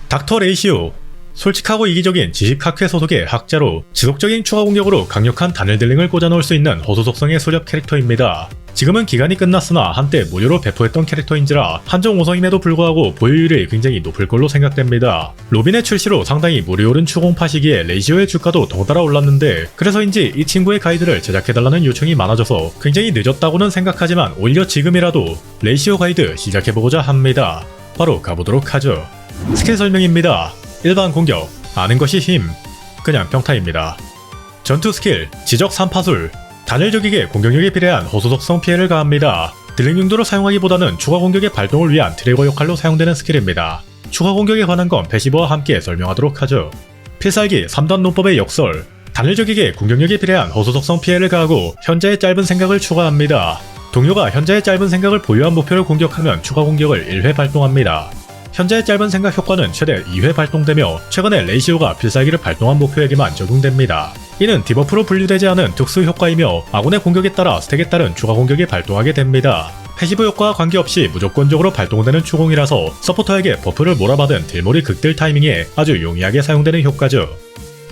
닥터 레이시오. 솔직하고 이기적인 지식학회 소속의 학자로 지속적인 추가 공격으로 강력한 단일 딜링을 꽂아넣을 수 있는 호소 속성의 소력 캐릭터입니다. 지금은 기간이 끝났으나 한때 무료로 배포했던 캐릭터인지라 한정 5성임에도 불구하고 보유율이 굉장히 높을 걸로 생각됩니다. 로빈의 출시로 상당히 물이 오른 추공파 시기에 레이시오의 주가도 덩달아 올랐는데 그래서인지 이 친구의 가이드를 제작해달라는 요청이 많아져서 굉장히 늦었다고는 생각하지만 오히려 지금이라도 레이시오 가이드 시작해보고자 합니다. 바로 가보도록 하죠. 스킬 설명입니다. 일반 공격, 아는 것이 힘, 그냥 평타입니다. 전투 스킬, 지적 3파술, 단일 적에게 공격력에 비례한 호소 속성 피해를 가합니다. 딜링 용도로 사용하기보다는 추가 공격의 발동을 위한 트리거 역할로 사용되는 스킬입니다. 추가 공격에 관한 건 패시브와 함께 설명하도록 하죠. 필살기 3단 논법의 역설, 단일 적에게 공격력에 비례한 호소 속성 피해를 가하고 현자의 짧은 생각을 추가합니다. 동료가 현자의 짧은 생각을 보유한 목표를 공격하면 추가 공격을 1회 발동합니다. 현재의 짧은 생각 효과는 최대 2회 발동되며 최근에 레이시오가 필살기를 발동한 목표에게만 적용됩니다. 이는 디버프로 분류되지 않은 특수 효과이며 아군의 공격에 따라 스택에 따른 추가 공격이 발동하게 됩니다. 패시브 효과와 관계없이 무조건적으로 발동되는 추공이라서 서포터에게 버프를 몰아받은 딜몰이 극딜 타이밍에 아주 용이하게 사용되는 효과죠.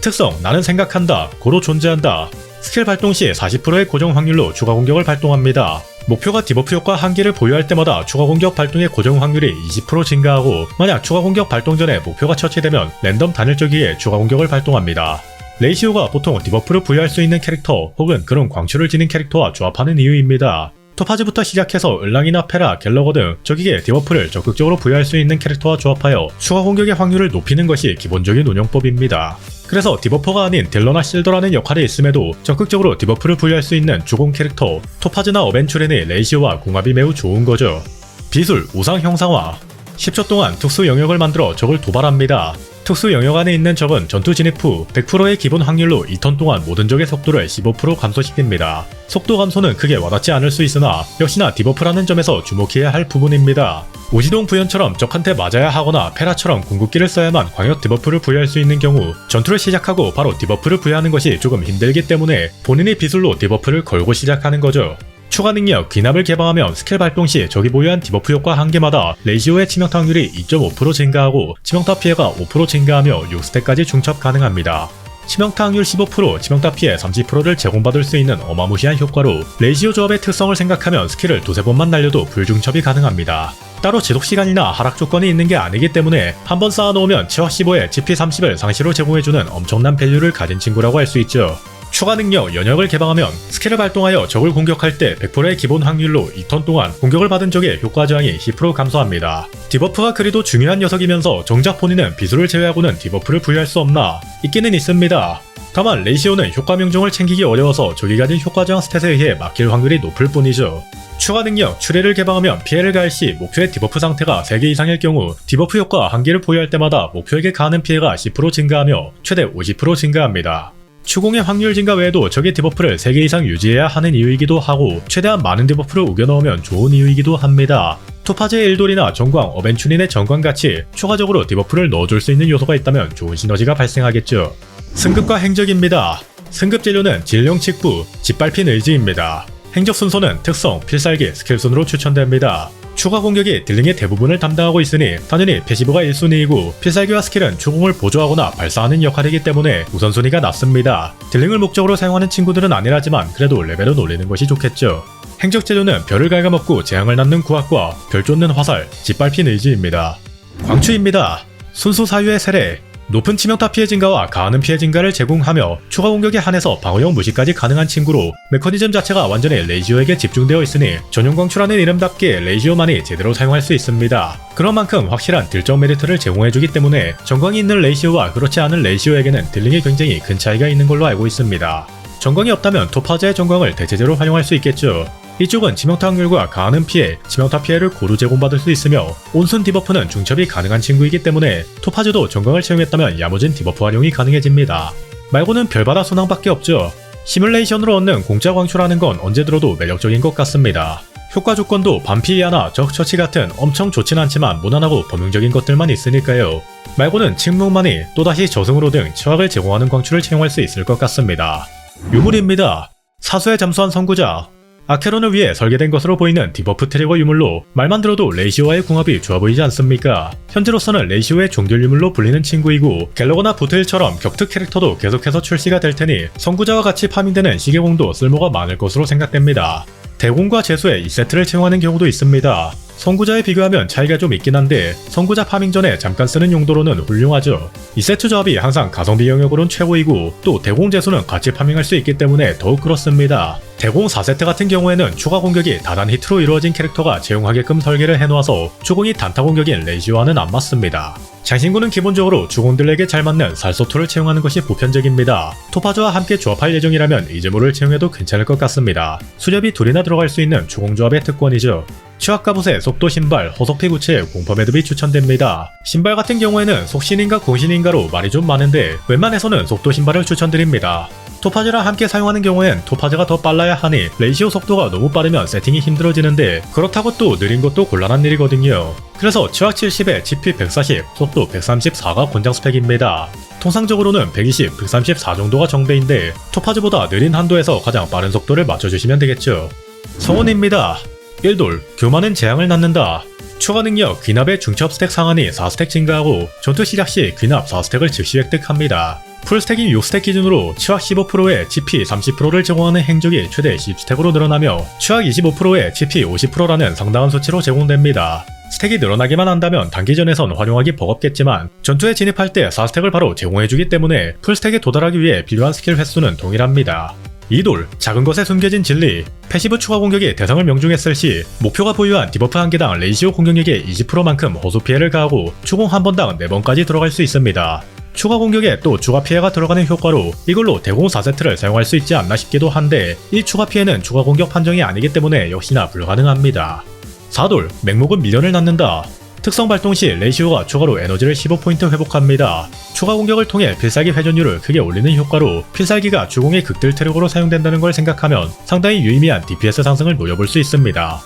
특성, 나는 생각한다, 고로 존재한다. 스킬 발동 시 40%의 고정 확률로 추가 공격을 발동합니다. 목표가 디버프 효과 한 개를 보유할 때마다 추가 공격 발동의 고정 확률이 20% 증가하고 만약 추가 공격 발동 전에 목표가 처치되면 랜덤 단일적기에 추가 공격을 발동합니다. 레이시오가 보통 디버프를 부여할 수 있는 캐릭터 혹은 그런 광출을 지닌 캐릭터와 조합하는 이유입니다. 토파즈부터 시작해서 을랑이나 페라, 갤러거 등 적에게 디버프를 적극적으로 부여할 수 있는 캐릭터와 조합하여 추가 공격의 확률을 높이는 것이 기본적인 운영법입니다. 그래서 디버퍼가 아닌 딜러나 실더라는 역할이 있음에도 적극적으로 디버프를 부여할 수 있는 주공 캐릭터 토파즈나 어벤츄렌의 레이시오와 궁합이 매우 좋은 거죠. 비술, 우상 형상화. 10초 동안 특수 영역을 만들어 적을 도발합니다. 특수 영역 안에 있는 적은 전투 진입 후 100%의 기본 확률로 2턴 동안 모든 적의 속도를 15% 감소시킵니다. 속도 감소는 크게 와닿지 않을 수 있으나 역시나 디버프라는 점에서 주목해야 할 부분입니다. 오지동 부연처럼 적한테 맞아야 하거나 페라처럼 궁극기를 써야만 광역 디버프를 부여할 수 있는 경우 전투를 시작하고 바로 디버프를 부여하는 것이 조금 힘들기 때문에 본인이 비술로 디버프를 걸고 시작하는 거죠. 추가 능력 귀납을 개방하면 스킬 발동 시 적이 보유한 디버프 효과 한 개마다 레이시오의 치명타 확률이 2.5% 증가하고 치명타 피해가 5% 증가하며 6스택까지 중첩 가능합니다. 치명타 확률 15%, 치명타 피해 30%를 제공받을 수 있는 어마무시한 효과로 레이시오 조합의 특성을 생각하면 스킬을 두세 번만 날려도 불중첩이 가능합니다. 따로 지속시간이나 하락 조건이 있는 게 아니기 때문에 한번 쌓아놓으면 치화 15에 GP 30을 상시로 제공해주는 엄청난 밸류를 가진 친구라고 할 수 있죠. 추가 능력 연역을 개방하면 스킬을 발동하여 적을 공격할 때 100%의 기본 확률로 2턴 동안 공격을 받은 적의 효과 저항이 10% 감소합니다. 디버프가 그리도 중요한 녀석이면서 정작 본인은 비술을 제외하고는 디버프를 부여할 수 없나? 있기는 있습니다. 다만 레이시오는 효과 명중을 챙기기 어려워서 적이 가진 효과 저항 스탯에 의해 막힐 확률이 높을 뿐이죠. 추가 능력 추리를 개방하면 피해를 가할 시 목표의 디버프 상태가 3개 이상일 경우 디버프 효과 1개를 보유할 때마다 목표에게 가하는 피해가 10% 증가하며 최대 50% 증가합니다. 추공의 확률 증가 외에도 적의 디버프를 3개 이상 유지해야 하는 이유이기도 하고 최대한 많은 디버프를 우겨넣으면 좋은 이유이기도 합니다. 토파즈의 일돌이나 정광, 어벤츄린의 정광같이 추가적으로 디버프를 넣어줄 수 있는 요소가 있다면 좋은 시너지가 발생하겠죠. 승급과 행적입니다. 승급 재료는 진령 직부, 짓밟힌 의지입니다. 행적 순서는 특성, 필살기, 스킬 순으로 추천됩니다. 추가 공격이 딜링의 대부분을 담당하고 있으니 당연히 패시브가 1순위이고 필살기와 스킬은 추공을 보조하거나 발사하는 역할이기 때문에 우선순위가 낮습니다. 딜링을 목적으로 사용하는 친구들은 아니라지만 그래도 레벨은 올리는 것이 좋겠죠. 행적 재료는 별을 갉아먹고 재앙을 낳는 구악과 별 쫓는 화살, 짓밟힌 의지입니다. 광추입니다. 순수 사유의 세례, 높은 치명타 피해 증가와 가하는 피해 증가를 제공하며 추가 공격에 한해서 방어형 무시까지 가능한 친구로 메커니즘 자체가 완전히 레이시오에게 집중되어 있으니 전용 광추라는 이름답게 레이시오만이 제대로 사용할 수 있습니다. 그런 만큼 확실한 딜적 메리트를 제공해주기 때문에 전광이 있는 레이시오와 그렇지 않은 레이시오에게는 딜링에 굉장히 큰 차이가 있는 걸로 알고 있습니다. 전광이 없다면 토파즈의 전광을 대체제로 활용할 수 있겠죠. 이쪽은 치명타 확률과 가하는 피해, 치명타 피해를 고루 제공받을 수 있으며 온순 디버프는 중첩이 가능한 친구이기 때문에 토파즈도 전광을 채용했다면 야무진 디버프 활용이 가능해집니다. 말고는 별바다 순항밖에 없죠. 시뮬레이션으로 얻는 공짜 광추라는 건 언제 들어도 매력적인 것 같습니다. 효과 조건도 반피이아나 적 처치 같은 엄청 좋진 않지만 무난하고 범용적인 것들만 있으니까요. 말고는 침묵만이 또다시 저승으로 등 처학을 제공하는 광추를 채용할 수 있을 것 같습니다. 유물입니다. 사수에 잠수한 선구자. 아케론을 위해 설계된 것으로 보이는 디버프 트리거 유물로 말만 들어도 레이시오와의 궁합이 좋아 보이지 않습니까? 현재로서는 레이시오의 종결 유물로 불리는 친구이고 갤러거나 보트힐처럼 격투 캐릭터도 계속해서 출시가 될 테니 선구자와 같이 파밍되는 시계공도 쓸모가 많을 것으로 생각됩니다. 대공과 재수에 이 세트를 채용하는 경우도 있습니다. 선구자에 비교하면 차이가 좀 있긴 한데 선구자 파밍 전에 잠깐 쓰는 용도로는 훌륭하죠. 이 세트 조합이 항상 가성비 영역으론 최고이고 또 대공 재수는 같이 파밍할 수 있기 때문에 더욱 그렇습니다. 대공 4세트 같은 경우에는 추가 공격이 다단 히트로 이루어진 캐릭터가 채용하게끔 설계를 해놓아서 주공이 단타 공격인 레이시오와는 안 맞습니다. 장신구는 기본적으로 주공들에게 잘 맞는 살소토를 채용하는 것이 보편적입니다. 토파즈와 함께 조합할 예정이라면 이즈모를 채용해도 괜찮을 것 같습니다. 수렵이 둘이나 들어갈 수 있는 주공조합의 특권이죠. 취약가봇의 속도 신발, 허석피 구체의 공파 매듭이 추천됩니다. 신발 같은 경우에는 속신인가 공신인가로 말이 좀 많은데 웬만해서는 속도 신발을 추천드립니다. 토파즈랑 함께 사용하는 경우엔 토파즈가 더 빨라야 하니 레이시오 속도가 너무 빠르면 세팅이 힘들어지는데 그렇다고 또 느린 것도 곤란한 일이거든요. 그래서 치약 70에 GP 140, 속도 134가 권장 스펙입니다. 통상적으로는 120, 134 정도가 정배인데 토파즈보다 느린 한도에서 가장 빠른 속도를 맞춰주시면 되겠죠. 성원입니다. 1돌, 교만은 재앙을 낳는다. 추가 능력 귀납의 중첩 스택 상한이 4스택 증가하고 전투 시작 시 귀납 4스택을 즉시 획득합니다. 풀스택인 6스택 기준으로 치약 15%에 GP 30%를 제공하는 행적이 최대 10스택으로 늘어나며 치약 25%에 GP 50%라는 상당한 수치로 제공됩니다. 스택이 늘어나기만 한다면 단기전에선 활용하기 버겁겠지만 전투에 진입할 때 4스택을 바로 제공해주기 때문에 풀스택에 도달하기 위해 필요한 스킬 횟수는 동일합니다. 2돌, 작은 것에 숨겨진 진리. 패시브 추가 공격이 대상을 명중했을 시 목표가 보유한 디버프 한 개당 레이시오 공격력의 20%만큼 호수 피해를 가하고 추공 한 번당 4번까지 들어갈 수 있습니다. 추가 공격에 또 추가 피해가 들어가는 효과로 이걸로 대공 4세트를 사용할 수 있지 않나 싶기도 한데 이 추가 피해는 추가 공격 판정이 아니기 때문에 역시나 불가능합니다. 4돌, 맹목은 미련을 낳는다. 특성 발동 시 레이시오가 추가로 에너지를 15포인트 회복합니다. 추가 공격을 통해 필살기 회전율을 크게 올리는 효과로 필살기가 주공의 극딜 트릭으로 사용된다는 걸 생각하면 상당히 유의미한 DPS 상승을 노려볼 수 있습니다.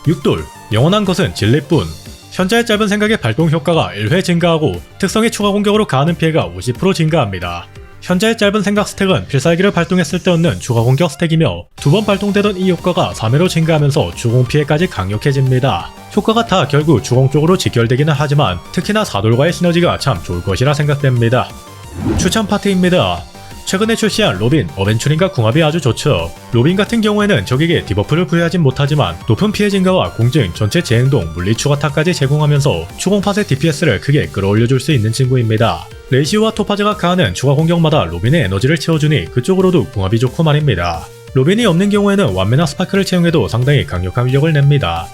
6돌, 영원한 것은 진리뿐. 현자의 짧은 생각의 발동 효과가 1회 증가하고 특성의 추가 공격으로 가하는 피해가 50% 증가합니다. 현자의 짧은 생각 스택은 필살기를 발동했을 때 얻는 추가 공격 스택이며 두 번 발동되던 이 효과가 3회로 증가하면서 주공 피해까지 강력해집니다. 효과가 다 결국 주공 쪽으로 직결되기는 하지만 특히나 4돌과의 시너지가 참 좋을 것이라 생각됩니다. 추천 파트입니다. 최근에 출시한 로빈, 어벤츄린과 궁합이 아주 좋죠. 로빈 같은 경우에는 적에게 디버프를 부여하진 못하지만 높은 피해 증가와 공증, 전체 재행동, 물리 추가타까지 제공하면서 추공팟의 DPS를 크게 끌어올려줄 수 있는 친구입니다. 레이시오와 토파즈가 가하는 추가 공격마다 로빈의 에너지를 채워주니 그쪽으로도 궁합이 좋고 말입니다. 로빈이 없는 경우에는 완메나 스파크를 채용해도 상당히 강력한 위력을 냅니다.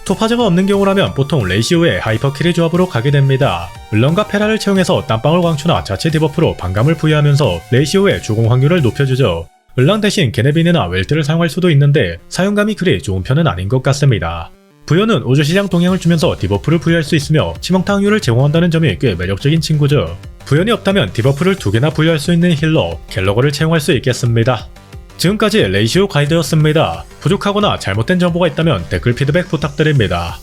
토파즈가 없는 경우라면 보통 레이시오의 하이퍼키리 조합으로 가게 됩니다. 을런과 페라를 채용해서 땀방울 광추나 자체 디버프로 반감을 부여하면서 레이시오의 주공 확률을 높여주죠. 을랑 대신 게네빈이나 웰트를 사용할 수도 있는데 사용감이 그리 좋은 편은 아닌 것 같습니다. 부여는 우주시장 동향을 주면서 디버프를 부여할 수 있으며 치명타 확률을 제공한다는 점이 꽤 매력적인 친구죠. 부연이 없다면 디버프를 2개나 부여할 수 있는 힐러, 갤러거를 채용할 수 있겠습니다. 지금까지 레이시오 가이드였습니다. 부족하거나 잘못된 정보가 있다면 댓글 피드백 부탁드립니다.